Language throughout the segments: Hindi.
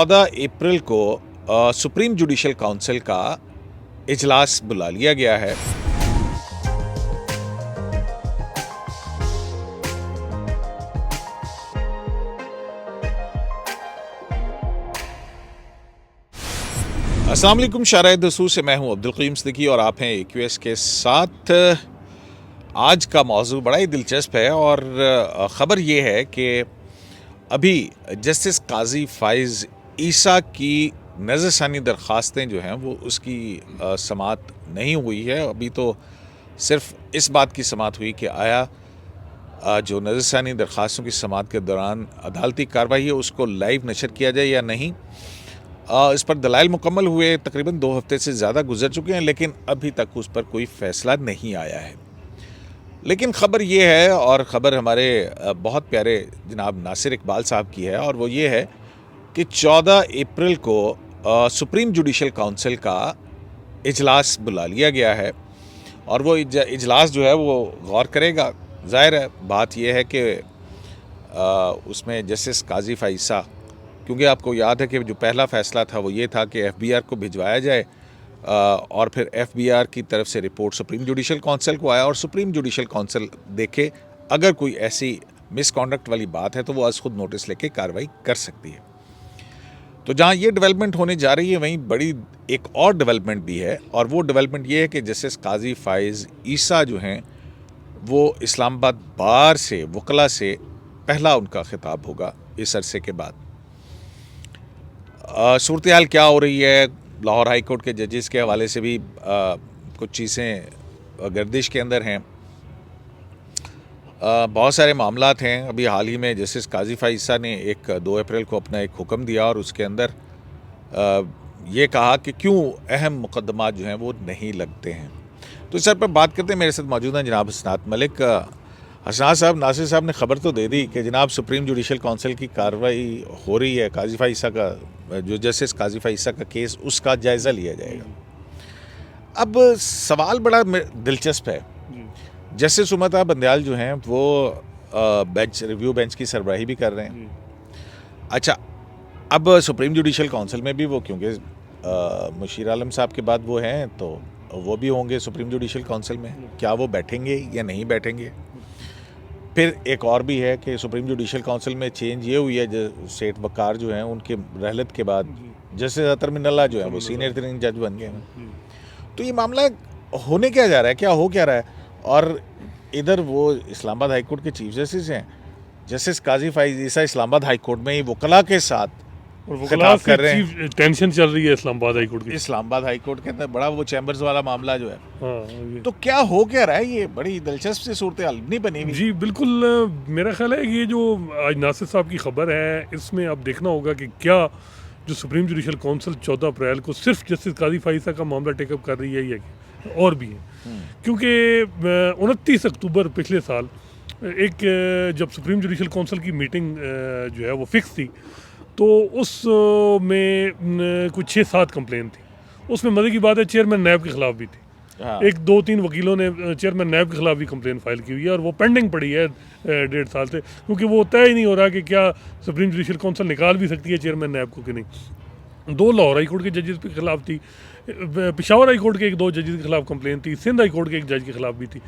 14 अप्रैल को सुप्रीम जुडिशल काउंसिल का इजलास बुला लिया गया है। अस्सलाम वालेकुम, शाराए दसूर से मैं हूं अब्दुल क़य्यूम सिद्दीकी और आप हैं AQS के साथ। आज का मौजू बड़ा ही दिलचस्प है और ख़बर ये है कि अभी जस्टिस काजी फ़ाइज़ ईसा की नज़रसानी दरख्वास्तें जो हैं वो उसकी समाअत नहीं हुई है। अभी तो सिर्फ इस बात की समाअत हुई कि आया जो नज़रसानी दरख्वास्तों की समाअत के दौरान अदालती कार्रवाई है उसको लाइव नशर किया जाए या नहीं। इस पर दलाइल मुकम्मल हुए, तकरीबन 2 हफ्ते से ज़्यादा गुजर चुके हैं, लेकिन अभी तक उस पर कोई फ़ैसला नहीं आया है। लेकिन ख़बर ये है, और ख़बर हमारे बहुत प्यारे जनाब नासिर इकबाल साहब की है, और वो ये है कि 14 अप्रैल को सुप्रीम जुडिशल काउंसिल का इजलास बुला लिया गया है और वो इजलास जो है वो गौर करेगा। ज़ाहिर है बात यह है कि उसमें जस्टिस काजी फ़ाइज़, क्योंकि आपको याद है कि जो पहला फ़ैसला था वो ये था कि FBR को भिजवाया जाए और फिर FBR की तरफ से रिपोर्ट सुप्रीम जुडिशल काउंसिल को आया और सुप्रीम जुडिशल काउंसिल देखे, अगर कोई ऐसी मिसकॉन्डक्ट वाली बात है तो वो आज खुद नोटिस लेके कार्रवाई कर सकती है। तो जहाँ ये डेवलपमेंट होने जा रही है वहीं बड़ी एक और डेवलपमेंट भी है, और वो डेवलपमेंट ये है कि जस्टिस काजी फ़ाइज़ ईसा जो हैं वो इस्लामाबाद बार से वकला से पहला उनका खिताब होगा इस अरसे के बाद। सूरत हाल क्या हो रही है, लाहौर हाई कोर्ट के जजेस के हवाले से भी कुछ चीज़ें गर्दिश के अंदर हैं। बहुत सारे मामलात हैं। अभी हाल ही में जस्टिस काजी फ़ाइज़ ने 2 अप्रैल को अपना एक हुक्म दिया और उसके अंदर ये कहा कि क्यों अहम मुकदमात जो हैं वो नहीं लगते हैं। तो इस पर बात करते हैं। मेरे साथ मौजूद हैं जनाब हसनात मलिक। हसनात साहब, नासिर साहब ने ख़बर तो दे दी कि जनाब सुप्रीम जुडिशल काउंसिल की कार्रवाई हो रही है, काजी फ़ाइज़ का जो जस्टिस काजी फ़ाइज़ का केस उसका जायज़ा लिया जाएगा। अब सवाल बड़ा दिलचस्प है। जस्टिस उमता बंदयाल जो हैं वो रिव्यू बेंच की सरबराही भी कर रहे हैं। अच्छा, अब सुप्रीम जुडिशल काउंसिल में भी वो, क्योंकि मुशीर आलम साहब के बाद वो हैं, तो वो भी होंगे सुप्रीम जुडिशल काउंसिल में। क्या वो बैठेंगे या नहीं बैठेंगे? फिर एक और भी है कि सुप्रीम जुडिशल काउंसिल में चेंज ये हुई है, जो सेठ वकार जो हैं उनके रहलत के बाद जस्टिस अतर मिनल्ला जो है वो सीनियर तरीन जज बन गए हैं। तो ये मामला होने क्या जा रहा है, क्या हो क्या रहा है? और इधर वो इस्लामाबाद हाई कोर्ट के चीफ जस्टिस हैं, जस्टिस काजी फ़ाइज़ ईसा इस्लामाबाद हाई कोर्ट में ही वकला के साथ खिताब कर रहे हैं। टेंशन चल रही है इस्लामाबाद हाई कोर्ट की। इस्लामाबाद हाई कोर्ट के अंदर बड़ा वो चैम्बर्स वाला मामला जो है, तो क्या हो क्या रहा है? ये बड़ी दिलचस्प सी सूरत हाल नहीं बनी हुई। जी बिल्कुल, मेरा ख्याल है ये जो आज नासिर साहब की खबर है इसमें अब देखना होगा कि क्या जो सुप्रीम जुडिशल काउंसिल 14 अप्रैल को सिर्फ जस्टिस काजी फ़ाइज़ का मामला टेकअप कर रही है या और भी है। क्योंकि 29 अक्टूबर पिछले साल जब सुप्रीम जुडिशल काउंसिल की मीटिंग जो है वो फिक्स थी, तो उस में कुछ 6-7 कंप्लेन थी। उसमें मज़े की बात है चेयरमैन नैब के ख़िलाफ़ भी थी। 1-2-3 वकीलों ने चेयरमैन नैब के ख़िलाफ़ भी कंप्लेन फाइल की हुई है और वो पेंडिंग पड़ी है 1.5 साल से, क्योंकि वो तय ही नहीं हो रहा कि क्या सुप्रीम जुडिशल काउंसिल निकाल भी सकती है चेयरमैन नैब को कि नहीं। 2 लाहौर हाई कोर्ट के जजेस के ख़िलाफ़ थी, पेशावर हाई कोर्ट के 1-2 जजेस के ख़िलाफ़ कंप्लेन थी, सिंध हाई कोर्ट के एक जज के ख़िलाफ़ भी थी।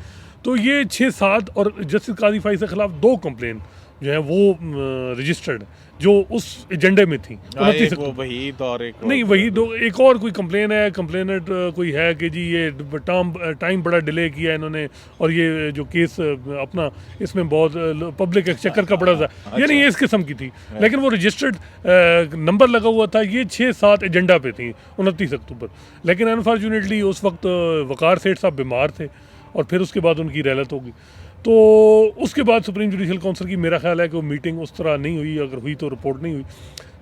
तो ये 6-7 और जस्टिस काजी फ़ाइज़ के ख़िलाफ़ 2 कंप्लेन जो है वो रजिस्टर्ड जो उस एजेंडे में थी। वहीद और एक और कोई कंप्लेन है, कंप्लेनेंट कोई है कि जी ये टाइम बड़ा डिले किया इन्होंने और ये जो केस अपना इसमें बहुत पब्लिक एक्सचेकर का बड़ा यानी ये इस किस्म की थी। लेकिन वो रजिस्टर्ड नंबर लगा हुआ था। ये 6-7 एजेंडा पे थी 29 अक्टूबर। लेकिन अनफॉर्चुनेटली उस वक्त वकार सेठ साहब बीमार थे और फिर उसके बाद उनकी रहलत होगी। तो उसके बाद सुप्रीम जुडिशल काउंसिल की मेरा ख्याल है कि वो मीटिंग उस तरह नहीं हुई, अगर हुई तो रिपोर्ट नहीं हुई।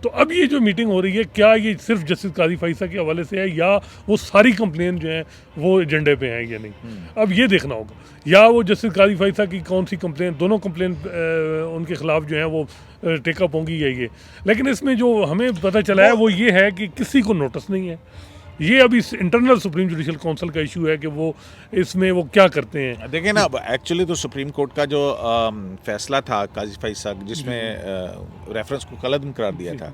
तो अब ये जो मीटिंग हो रही है, क्या ये सिर्फ जस्टिस काजी फ़ाइज़ के हवाले से है या वो सारी कंप्लेन जो हैं वो एजेंडे पे हैं या नहीं, अब ये देखना होगा। या वो जस्टिस काजी फ़ाइज़ की कौन सी कंप्लेन, दोनों कंप्लेन उनके ख़िलाफ़ जो हैं वो टेकअप होंगी या ये। लेकिन इसमें जो हमें पता चला है वो ये है कि किसी को नोटिस नहीं है। ये अभी इंटरनल सुप्रीम जुडिशल काउंसिल का इशू है कि वो इसमें वो क्या करते हैं। देखिए ना, एक्चुअली तो सुप्रीम कोर्ट का जो फैसला था काजी फ़ाइज़ साहब, जिसमें रेफरेंस को कलअदम करार दिया था,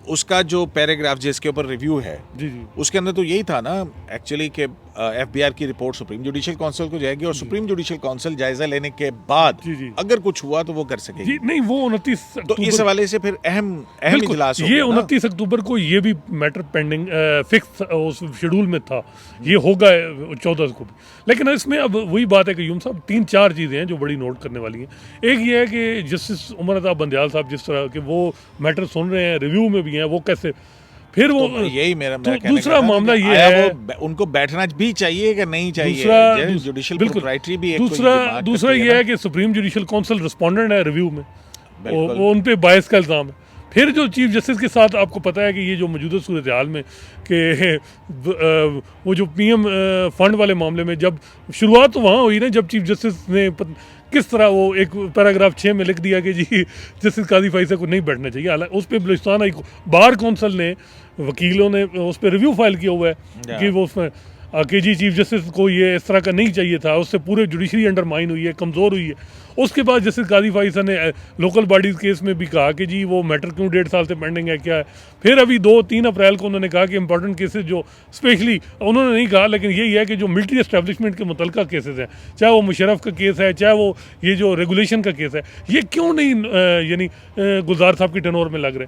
उसका जो पैराग्राफ जिसके ऊपर रिव्यू है जी जी उसके अंदर तो यही था ना एक्चुअली कि एफबीआर की रिपोर्ट सुप्रीम जुडिशियल काउंसिल को जाएगी और सुप्रीम जुडिशियल काउंसिल जायजा लेने के बाद जी जी अगर कुछ हुआ तो वो कर सकेगी। जी नहीं, वो 29 तो इस हवाले से फिर अहम बिल्कुल, इजलास हो ये गया ना। 29 अक्टूबर को ये भी मैटर पेंडिंग फिक्स उस शेड्यूल में था, ये होगा 14 को भी। लेकिन इसमें अब वही बात है कि यूम साहब 3-4 चीज़ें हैं जो बड़ी नोट करने वाली हैं। एक ये है कि जस्टिस उमर अता बंदयाल साहब जिस तरह के वो मैटर सुन रहे हैं, रिव्यू में भी हैं, वो कैसे फिर वो तो यही मेरा तो कहने दूसरा का था मामला कि ये आया है, वो उनको बैठना भी चाहिए कि नहीं चाहिए। दूसरा जुडिशियल बिल्कुल, प्रोप्राइटरी भी एक कोई दूसरा डिमांड दूसरा करती ये ना। है कि सुप्रीम जुडिशियल काउंसिल रिस्पोंडेंट है रिव्यू में, बिल्कुल। वो उन पे बायस का इल्ज़ाम है। फिर जो चीफ जस्टिस के साथ आपको पता है कि ये जो मौजूदा सूरत हाल में कि वो जो पीएम फंड वाले मामले में जब शुरुआत तो वहाँ हुई ना, जब चीफ जस्टिस ने किस तरह वो एक पैराग्राफ 6 में लिख दिया कि जी जस्टिस काजी फैसल को नहीं बैठना चाहिए। हालांकि उस पर बलूचिस्तान हाई बार कौंसिल ने, वकीलों ने उस पर रिव्यू फाइल किया हुआ है कि वो उसमें कि जी चीफ जस्टिस को ये इस तरह का नहीं चाहिए था, उससे पूरे जुडिशरी अंडरमाइन हुई है, कमज़ोर हुई है। उसके बाद जस्टिस काजी फैसल ने लोकल बॉडीज़ केस में भी कहा कि जी वो मैटर क्यों 1.5 साल से पेंडिंग है, क्या है। फिर अभी 2-3 अप्रैल को उन्होंने कहा कि इंपॉर्टेंट केसेस जो स्पेशली, उन्होंने नहीं कहा लेकिन यही है कि जो मिलिट्री एस्टेब्लिशमेंट के मुतल्लिका केसेस हैं, चाहे वो मुशर्रफ का केस है, चाहे वो ये जो रेगुलेशन का केस है, ये क्यों नहीं यानी गुलजार साहब की टर्नओवर में लग रहे।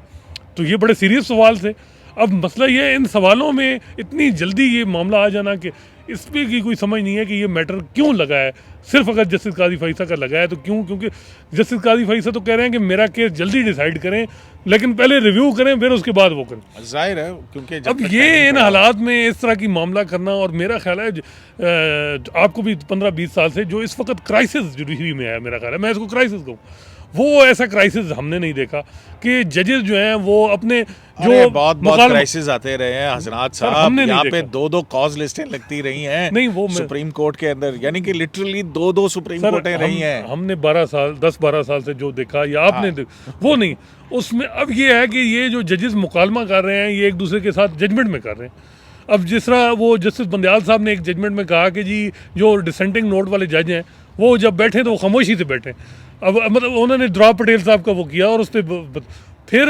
तो ये बड़े सीरियस सवाल थे। अब मसला ये है इन सवालों में इतनी जल्दी ये मामला आ जाना कि इस पर की कोई समझ नहीं है कि ये मैटर क्यों लगा है। सिर्फ अगर जस्टिस काजी फैसल का लगा है तो क्यों, क्योंकि जस्टिस काजी फैसल तो कह रहे हैं कि मेरा केस जल्दी डिसाइड करें, लेकिन पहले रिव्यू करें फिर उसके बाद वो करें। जाहिर है क्योंकि जब अब तक ये टाइम इन पड़ा- हालात में इस तरह की मामला करना, और मेरा ख्याल है आपको भी 15-20 साल से जो इस वक्त क्राइसिस जुडिशरी में है, मेरा ख्याल है, मैं इसको क्राइसिस कहूँ, वो ऐसा क्राइसिस हमने नहीं देखा कि जजेस जो हैं वो अपने जो अरे बहुत मुकालमा- क्राइसिस आते रहे हैं हजरात सर, साहब, हमने नहीं यहाँ पे देखा। 2-2 कॉज लिस्टें लगती रही हैं नहीं, वो मैं- सुप्रीम कोर्ट के अंदर, यानी कि लिटरली 2-2 सुप्रीम सर, कोर्टें रही हैं। हमने 10-12 साल से जो देखा या आपने वो नहीं, उसमें अब ये है कि ये जो जजेस मुकालमा कर रहे हैं ये एक दूसरे के साथ जजमेंट में कर रहे हैं। अब जिस तरह वो जस्टिस बंदयाल साहब ने एक जजमेंट में कहा कि जी जो डिसेंटिंग नोट वाले जज हैं वो जब बैठे तो वो खामोशी से बैठे। अब मतलब उन्होंने ड्रा पटेल साहब का वो किया और उस पर फिर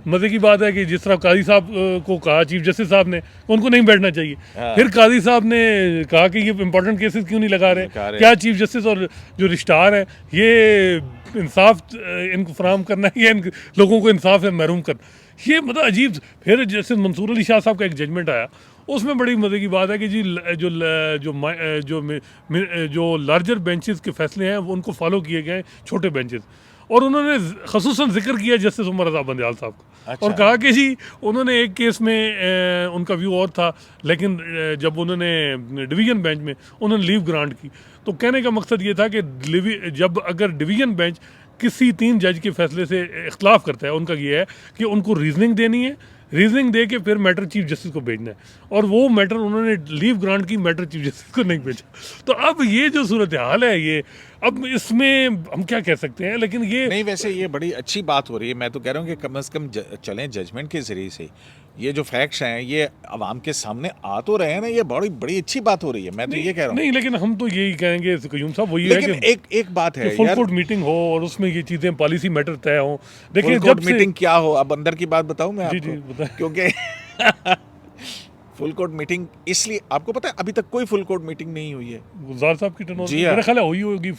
मज़े की बात है कि जिस तरह काजी साहब को कहा चीफ जस्टिस साहब ने उनको नहीं बैठना चाहिए, फिर काजी साहब ने कहा कि ये इंपॉर्टेंट केसेस क्यों नहीं लगा रहे, क्या चीफ जस्टिस और जो रिश्तेदार हैं ये इंसाफ इनको फराहम करना है या इन लोगों को इंसाफ से महरूम करना, ये मतलब अजीब। फिर जैसे मंसूर अली शाह साहब का एक जजमेंट आया, उसमें बड़ी मज़े की बात है कि जी जो लार्जर बेंचेस के फैसले हैं वो उनको फॉलो किए गए छोटे बेंचेस, और उन्होंने खसूसन जिक्र किया जस्टिस उमर रज़ा बंदयाल साहब का। अच्छा। और कहा कि जी उन्होंने एक केस में उनका व्यू और था, लेकिन जब उन्होंने डिवीज़न बेंच में उन्होंने लीव ग्रांट की, तो कहने का मकसद ये था कि जब अगर डिवीज़न बेंच किसी 3 जज के फैसले से इख्तलाफ करता है, उनका ये है कि उनको रीजनिंग देनी है, रीजनिंग दे के फिर मैटर चीफ जस्टिस को भेजना है, और वो मैटर उन्होंने लीव ग्रांट की, मैटर चीफ जस्टिस को नहीं भेजा। तो अब ये जो सूरत हाल है, ये अब इसमें हम क्या कह सकते हैं, लेकिन ये नहीं, वैसे ये बड़ी अच्छी बात हो रही है। मैं तो कह रहा हूँ कि कम से कम चलें जजमेंट के जरिए से ये जो फैक्ट्स हैं ये आवाम के सामने आ तो रहे हैं ना, ये बड़ी अच्छी बात हो रही है। मैं तो ये कह रहा हूँ। नहीं, लेकिन हम तो यही कहेंगे क़य्यूम साहब, वही है लेकिन कि एक बात है फुल यार, कोर्ट मीटिंग हो और उसमें ये चीज़ें पॉलिसी मैटर तय हो। फुल देखिए कोर्ट जब से मीटिंग क्या हो, अब अंदर की बात बताऊं मैं जी आपको, जी बताएं। क्योंकि फुल कोर्ट मीटिंग इसलिए, आपको पता है अभी तक कोई फुल कोर्ट मीटिंग नहीं हुई है। गुलजार साहब की टर्न जी हाँ। मेरा ख्याल है हुई होगी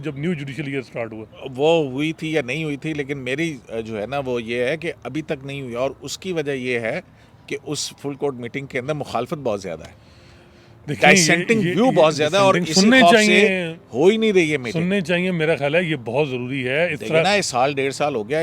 जब न्यू जुडिशियल ईयर स्टार्ट हुआ। वो हुई थी या नहीं हुई थी, लेकिन मेरी जो है ना वो ये है कि अभी तक नहीं हुई, और उसकी वजह ये है कि उस फुल कोर्ट मीटिंग के अंदर मुखालफत बहुत ज़्यादा है, देखिए, डिसेंटिंग व्यू बहुत ज़्यादा है, और इसी सुनने खौफ से चाहिए, हो ही नहीं रही है मीटिंग। सुनने चाहिए। मेरा ख्याल है ये बहुत ज़रूरी है। इस देखिए तरह ना, 1-1.5 साल हो गया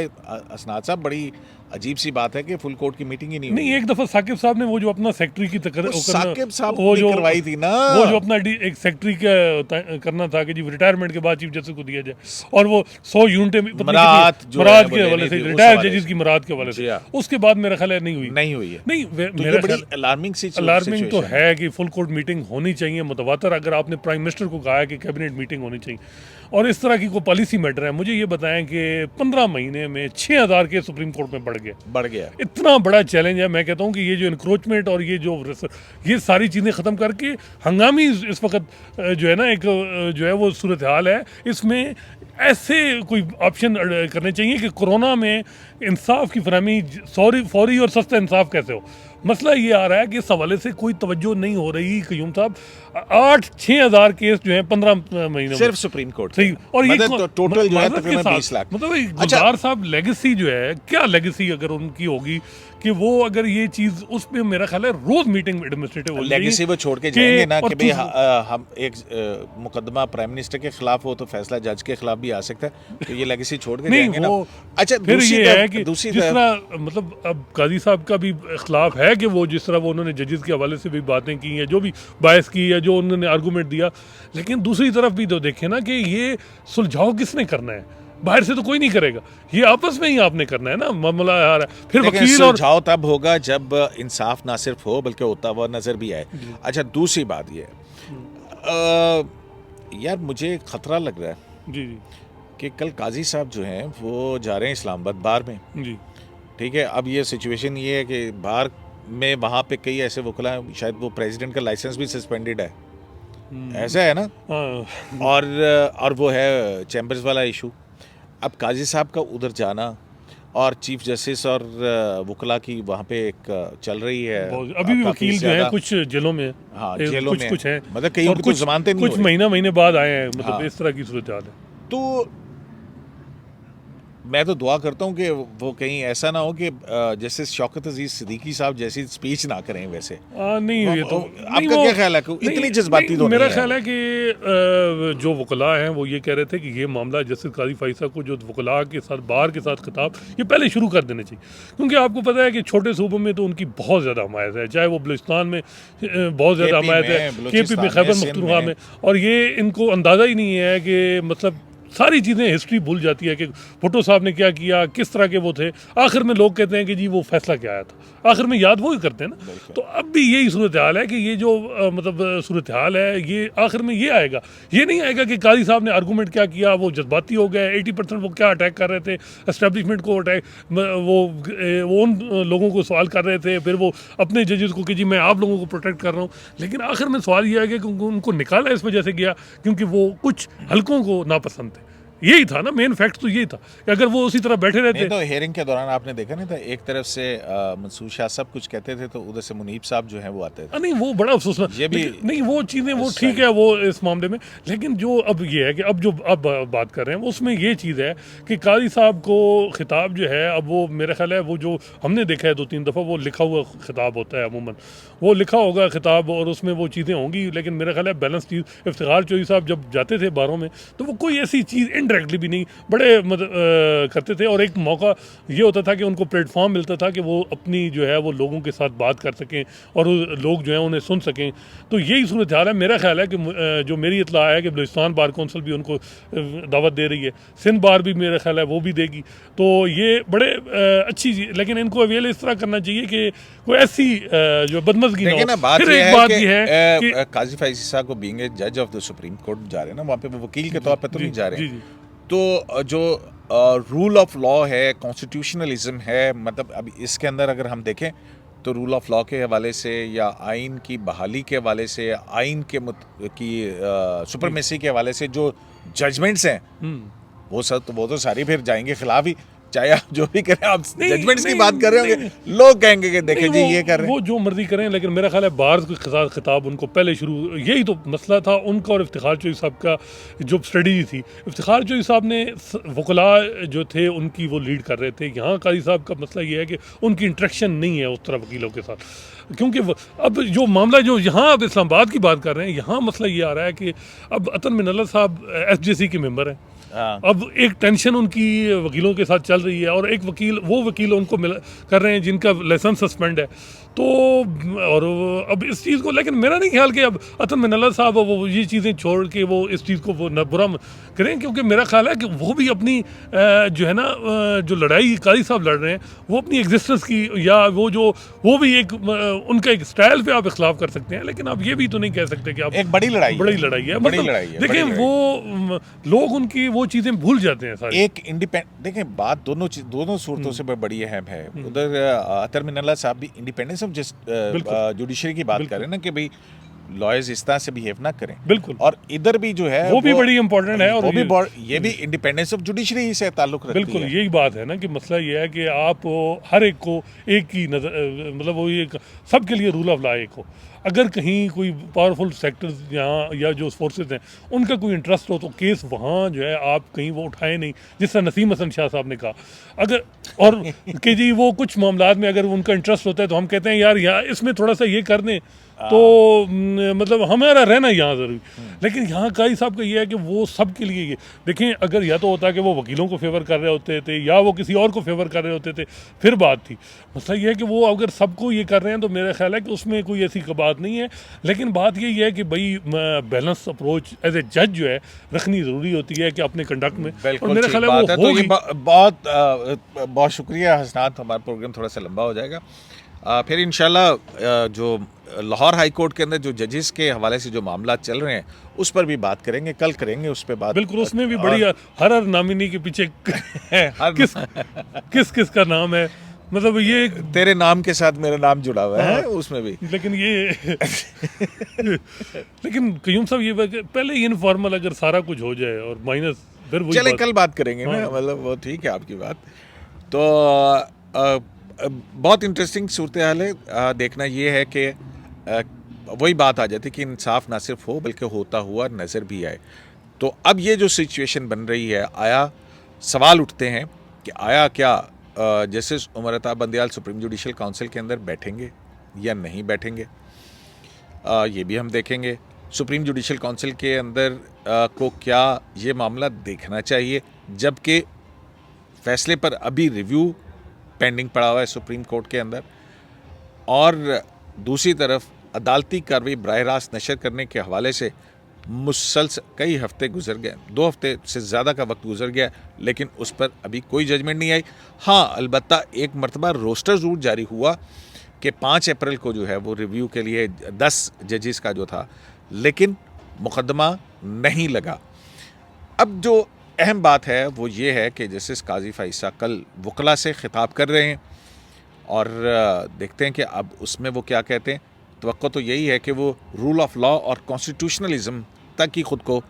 असनाद साहब, बड़ी अजीब सी बात है कि फुल कोर्ट की मीटिंग ही नहीं नहीं, हुई। एक दफ़ा साकिब साहब ने वो जो अपना सेक्रेटरी की साकिब साहब वो ने जो करवाई थी ना, वो जो अपना एक सेक्रेटरी का करना था कि जी रिटायरमेंट के बाद चीफ जस्टिस को दिया जाए, और वो 100 यूनिटें मराहत जो है मराहत वो के लेनी हवाले से, थी, उस रिटायर हवाले जजेस से। की मराहत के हवाले जी से, हाँ। उसके बाद मेरा ख्याल है नहीं हुई। नहीं हुई है। नहीं, तो ये मेरा बड़ी ख्याल अलार्मिंग सी अलार्मिंग तो situation है कि फुल कोर्ट मीटिंग होनी चाहिए मुतवातर। अगर आपने प्राइम मिनिस्टर को कहा है कि कैबिनेट मीटिंग होनी चाहिए, और इस तरह की कोई पॉलिसी मैटर है, मुझे ये बताएं कि 15 महीने में 6000 के सुप्रीम कोर्ट में बढ़ गया। इतना बड़ा चैलेंज है। मैं कहता हूँ कि ये जो इंक्रोचमेंट और ये सारी चीज़ें ख़त्म करके हंगामी इस वक्त जो है ना, एक जो है वो सूरत हाल है, इसमें ऐसे कोई ऑप्शन करने चाहिए कि कोरोना में इंसाफ की फरहमी फौरी और सस्ता इंसाफ कैसे हो। मसला ये आ रहा है कि इस हवाले से कोई तवज्जो नहीं हो रही। क़य्यूम साहब 8-6 हज़ार केस जो हैं 15 महीनों सिर्फ सुप्रीम कोर्ट सही, और ये टोटल जो है तकरीबन 20 लाख। मतलब गुलजार साहब लेगेसी जो है, क्या लेगेसी अगर उनकी होगी कि वो अगर ये चीज़ उस पे मेरा ख्याल है रोज मीटिंग एडमिनिस्ट्रेटिव हो लेगेसी वो छोड़ के जाएंगे ना कि भाई हम एक मुकदमा प्राइम मिनिस्टर के खिलाफ हो तो फैसला जज के खिलाफ भी आ सकता है, तो ये लेगेसी छोड़ के जाएंगे ना। अच्छा, फिर ये है कि जिस तरह मतलब अब काजी साहब का भी इख्लाफ है कि वो जिस तरह वो उन्होंने जजेस के हवाले से भी बातें की हैं, जो भी बायस की है, जो उन्होंने आर्गूमेंट दिया, लेकिन दूसरी तरफ भी तो देखें ना कि ये सुलझाव किसने करना है, बाहर से तो कोई नहीं करेगा, ये आपस में ही आपने करना है ना मामला यार। फिर वकील और सुलझाव तब होगा जब इंसाफ ना सिर्फ हो बल्कि होता हुआ नजर भी आए। अच्छा, दूसरी बात ये यार मुझे खतरा लग रहा है जी कि कल काजी साहब जो हैं वो जा रहे हैं इस्लामाबाद बार में जी, ठीक है। अब ये सिचुएशन ये है कि बार में वहाँ पे कई ऐसे वकला हैं, शायद वो प्रेसिडेंट का लाइसेंस भी सस्पेंडेड है, ऐसा है ना। और वो है चैम्बर्स वाला इशू। अब काजी साहब का उधर जाना और चीफ जस्टिस और वकला की वहाँ पे एक चल रही है, अभी भी वकील जो है कुछ जेलों में, हाँ जेलों में कुछ हैं, मतलब कई कुछ जमानतें नहीं, कुछ महीने बाद आए हैं, मतलब इस तरह की सूरत हाल है। तो मैं तो दुआ करता हूँ कि वो कहीं ऐसा ना हो कि जैसे शौकत अजीज सिद्दीकी साहब जैसी स्पीच ना करें। वैसे नहीं, ये तो आपका क्या ख्याल है, इतनी जज्बाती तो मेरा ख्याल है कि जो वकला हैं वो ये कह रहे थे कि ये मामला जस्टिस काजी फाइसा को जो वकला के साथ बार के साथ खिताब ये पहले शुरू कर देने चाहिए, क्योंकि आपको पता है कि छोटे सूबों में तो उनकी बहुत ज़्यादा हमायत है, चाहे वो बलूचिस्तान में बहुत ज़्यादा हमायत है, KP में, खैबर पख्तूनख्वा में, और ये इनको अंदाज़ा ही नहीं है कि मतलब सारी चीज़ें हिस्ट्री भूल जाती है कि भुट्टो साहब ने क्या किया, किस तरह के वो थे। आखिर में लोग कहते हैं कि जी वो फैसला क्या आया था, आखिर में याद वो ही करते हैं ना। तो अब भी यही सूरत हाल है कि ये जो मतलब सूरत हाल है, ये आखिर में ये आएगा, ये नहीं आएगा कि काजी साहब ने आर्गूमेंट क्या किया, वो जज्बाती हो गए, 80% वो क्या अटैक कर रहे थे एस्टेब्लिशमेंट को, अटैक वो उन लोगों को सवाल कर रहे थे, फिर वो अपने जजेस को कि जी मैं आप लोगों को प्रोटेक्ट कर रहा हूँ। लेकिन आखिर में सवाल ये है कि उनको निकाला इस वजह से गया क्योंकि वो कुछ हलकों को नापसंद थे। यही था ना, मेन फैक्ट तो यही था कि अगर वो उसी तरह बैठे रहते। तो हियरिंग के दौरान आपने देखा नहीं था, एक तरफ से मंसूर शाह सब कुछ कहते थे तो उधर से मुनीब साहब जो हैं वो आते थे। नहीं, वो बड़ा अफसोस ये भी नहीं, वो चीज़ें वो ठीक है वो इस मामले में, लेकिन जो अब ये है कि अब जो अब बात कर रहे हैं उसमें ये चीज़ है कि काजी साहब को खिताब जो है, अब वो मेरा ख्याल है वो जो हमने देखा है 2-3 दफ़ा, वो लिखा हुआ खिताब होता है अमूमन, वो लिखा होगा खिताब और उसमें वो चीज़ें होंगी, लेकिन मेरा ख्याल है बैलेंस चीज़। इफ्तिखार चौधरी साहब जब जाते थे बारों में तो वो कोई ऐसी चीज़ इनडायरेक्टली भी नहीं बड़े करते थे, और एक मौका ये होता था कि उनको प्लेटफॉर्म मिलता था कि वो अपनी जो है वो लोगों के साथ बात कर सकें और लोग जो है उन्हें सुन सकें। तो यही सूरत हाल है। मेरा ख्याल है कि जो मेरी इत्तला है कि बलूचिस्तान बार कौंसिल भी उनको दावत दे रही है, सिंध बार भी मेरा ख्याल है वो भी देगी, तो ये बड़े अच्छी चीज़, लेकिन इनको अवेल इस तरह करना चाहिए कि कोई ऐसी जो बदमज़गी ना हो। फिर एक बात ये है कि काजी फाइज़ी साहब को बीइंग ए जज ऑफ द सुप्रीम कोर्ट जा रहे हैं ना, वहाँ पे वो वकील के तौर पर तो नहीं जा रहे हैं, तो जो रूल ऑफ लॉ है, कॉन्स्टिट्यूशनलिज्म है, मतलब अब इसके अंदर अगर हम देखें तो रूल ऑफ लॉ के हवाले से या आइन की बहाली के हवाले से या आइन के की सुपरमेसी के हवाले से जो जजमेंट्स हैं वो तो सारी फिर जाएंगे खिलाफ ही, चाहे आप जो भी करें। आप जजमेंट्स की बात कर रहे होंगे, लोग कहेंगे कि देखें जी ये कर रहे हैं, वो जो मर्जी करें, लेकिन मेरा ख्याल है बार के साथ खिताब उनको पहले शुरू, यही तो मसला था उनका और इफ्तिखार चौधरी साहब का जो स्ट्रेटजी थी। इफ्तिखार चौधरी साहब ने वकला जो थे उनकी वो लीड कर रहे थे, यहाँ काजी साहब का मसला ये है कि उनकी इंटरेक्शन नहीं है उस तरह वकीलों के साथ, क्योंकि अब जो मामला जो यहाँ अब इस्लामाबाद की बात कर रहे हैं, यहाँ मसला ये आ रहा है कि अब अतन मिनल्ला साहब SJC के मेंबर हैं, अब एक टेंशन उनकी वकीलों के साथ चल रही है, और एक वकील वो वकील उनको कर रहे हैं जिनका लाइसेंस सस्पेंड है, तो और अब इस चीज़ को, लेकिन मेरा नहीं ख्याल कि अब अतन मिनल्ला साहब वो ये चीज़ें छोड़ के वो इस चीज़ को वो न बुरा करें, क्योंकि मेरा ख्याल है कि वो भी अपनी जो है ना जो लड़ाई कारी साहब लड़ रहे हैं वो अपनी एग्जिस्टेंस की, या वो भी एक उनका एक स्टाइल पे आप इख्लाफ कर सकते हैं, लेकिन आप ये भी तो नहीं कह सकते कि आप एक बड़ी लड़ाई है बड़ी लड़ाई है, देखिए बड़ी लड़ाई। वो लोग उनकी वो चीज़ें भूल जाते हैं सारी। एक देखें, बात दोनों सूरतों से बड़ी अहम है। उधर अतर मिनल्ला साहब भी इंडिपेंडेंस ऑफ जुडिशरी की बात करें ना, कि भाई लॉयर्स इस तरह से बिहेव ना करें, बिल्कुल, और इधर भी जो है वो भी बड़ी इंपॉर्टेंट है, और ये भी इंडिपेंडेंस ऑफ जुडिशरी से ताल्लुक रखती है। बिल्कुल यही बात है ना कि मसला ये है कि आप हर एक को एक ही नज़र, मतलब वो एक सबके लिए रूल ऑफ लॉ एक हो। अगर कहीं कोई पावरफुल सेक्टर्स यहाँ या जो फोर्सेस हैं उनका कोई इंटरेस्ट हो तो केस वहाँ जो है आप कहीं वो उठाए नहीं, जिस तरह नसीम हसन शाह साहब ने कहा। अगर और कि जी वो कुछ मामलात में अगर उनका इंटरेस्ट होता है तो हम कहते हैं यार यहाँ इसमें थोड़ा सा ये कर दें, तो मतलब हमारा रहना यहाँ ज़रूरी। लेकिन यहाँ काई साहब का ये है कि वो सब के लिए ये देखें, अगर या तो होता है कि वो वकीलों को फेवर कर रहे होते थे या वो किसी और को फेवर कर रहे होते थे, फिर बात थी। मसला ये है कि वो अगर सबको ये कर रहे हैं तो मेरा ख्याल है कि उसमें कोई ऐसी बात नहीं है। लेकिन बात यही है कि भाई बैलेंस अप्रोच एज ए जज जो है रखनी ज़रूरी होती है कि अपने कंडक्ट में, और मेरा ख्याल है वो होगी। बहुत शुक्रिया हसनात, हमारा प्रोग्राम थोड़ा सा लंबा हो जाएगा। फिर इंशाल्लाह जो लाहौर हाई कोर्ट के अंदर जो जजेस के हवाले से जो मामला चल रहे हैं उस पर भी बात करेंगे, कल करेंगे उस पर बात। बिल्कुल, उसमें भी बड़ी हर नामिनी के पीछे किस का नाम है, मतलब ये तेरे नाम के साथ मेरा नाम जुड़ा हुआ है उसमें भी। लेकिन ये लेकिन कयूम साहब ये पहले इनफॉर्मल अगर सारा कुछ हो जाए और माइनस फिर वही चले कल बात करेंगे ना, मतलब वो ठीक है आपकी बात। तो बहुत इंटरेस्टिंग सूरत हाल है। देखना ये है कि वही बात आ जाती कि इंसाफ ना सिर्फ हो बल्कि होता हुआ नज़र भी आए। तो अब ये जो सिचुएशन बन रही है, आया सवाल उठते हैं कि आया क्या justice Umar Ata Bandial supreme judicial council के अंदर बैठेंगे या नहीं बैठेंगे, ये भी हम देखेंगे। सुप्रीम जुडिशल काउंसिल के अंदर को क्या ये मामला देखना चाहिए, जबकि फैसले पर अभी रिव्यू पेंडिंग पड़ा हुआ है सुप्रीम कोर्ट के अंदर, और दूसरी तरफ अदालती कार्रवाई बराह रास्त नशर करने के हवाले से मुसलसल कई हफ्ते गुजर गए, 2 हफ्ते से ज़्यादा का वक्त गुजर गया, लेकिन उस पर अभी कोई जजमेंट नहीं आई। हाँ, अलबत्ता एक मरतबा रोस्टर ज़रूर जारी हुआ कि 5 अप्रैल को जो है वो रिव्यू के लिए 10 जजेस का जो था, लेकिन मुकदमा नहीं लगा। अब जो अहम बात है वो ये है कि जस्टिस काजी फ़ाइसा कल वकला से ख़िताब कर रहे हैं, और देखते हैं कि अब उसमें वो क्या कहते हैं। तवक्को तो यही है कि वो रूल ऑफ लॉ और कॉन्स्टिट्यूशनलिज्म तक ही ख़ुद को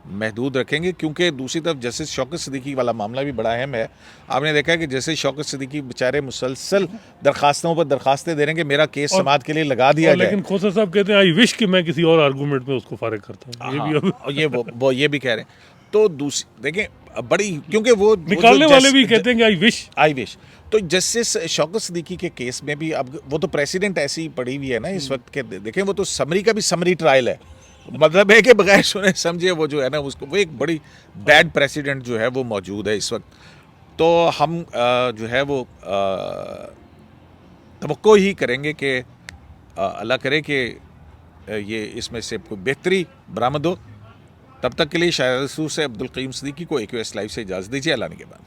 महदूद रखेंगे, क्योंकि दूसरी तरफ जस्टिस शौकत सिद्दीकी वाला मामला भी बड़ा अहम है। आपने देखा है कि जस्टिस शौकत सिद्दीकी बेचारे मुसलसल दरखास्तों पर दरखास्तें दे रहे हैं कि मेरा केस समाअत के लिए लगा दिया जाए, लेकिन खोसा साहब कहते हैं आई विश कि मैं किसी और आर्गूमेंट में उसको फारिग करता हूं। ये भी वो ये भी कह रहे हैं। तो दूसरी देखें बड़ी, क्योंकि वो निकालने वाले भी कहते हैं कि आई विश। तो जस्टिस शौकत सिद्दीकी के केस में भी अब वो तो प्रेसिडेंट ऐसी ही पड़ी हुई है ना इस वक्त के, देखें वो तो समरी का भी समरी ट्रायल है, मतलब है कि बगैर सुने समझे वो जो है ना उसको, वो एक बड़ी बैड प्रेसिडेंट जो है वो मौजूद है इस वक्त। तो हम जो है वो तवक्को ही करेंगे कि अल्लाह करे कि ये इसमें से कोई बेहतरी बरामद हो। तब तक के लिए शायद से अब्दुल क़य्यूम सिद्दीकी को AQS लाइव से इजाज़त दीजिए। अल्लाह ने के बाद।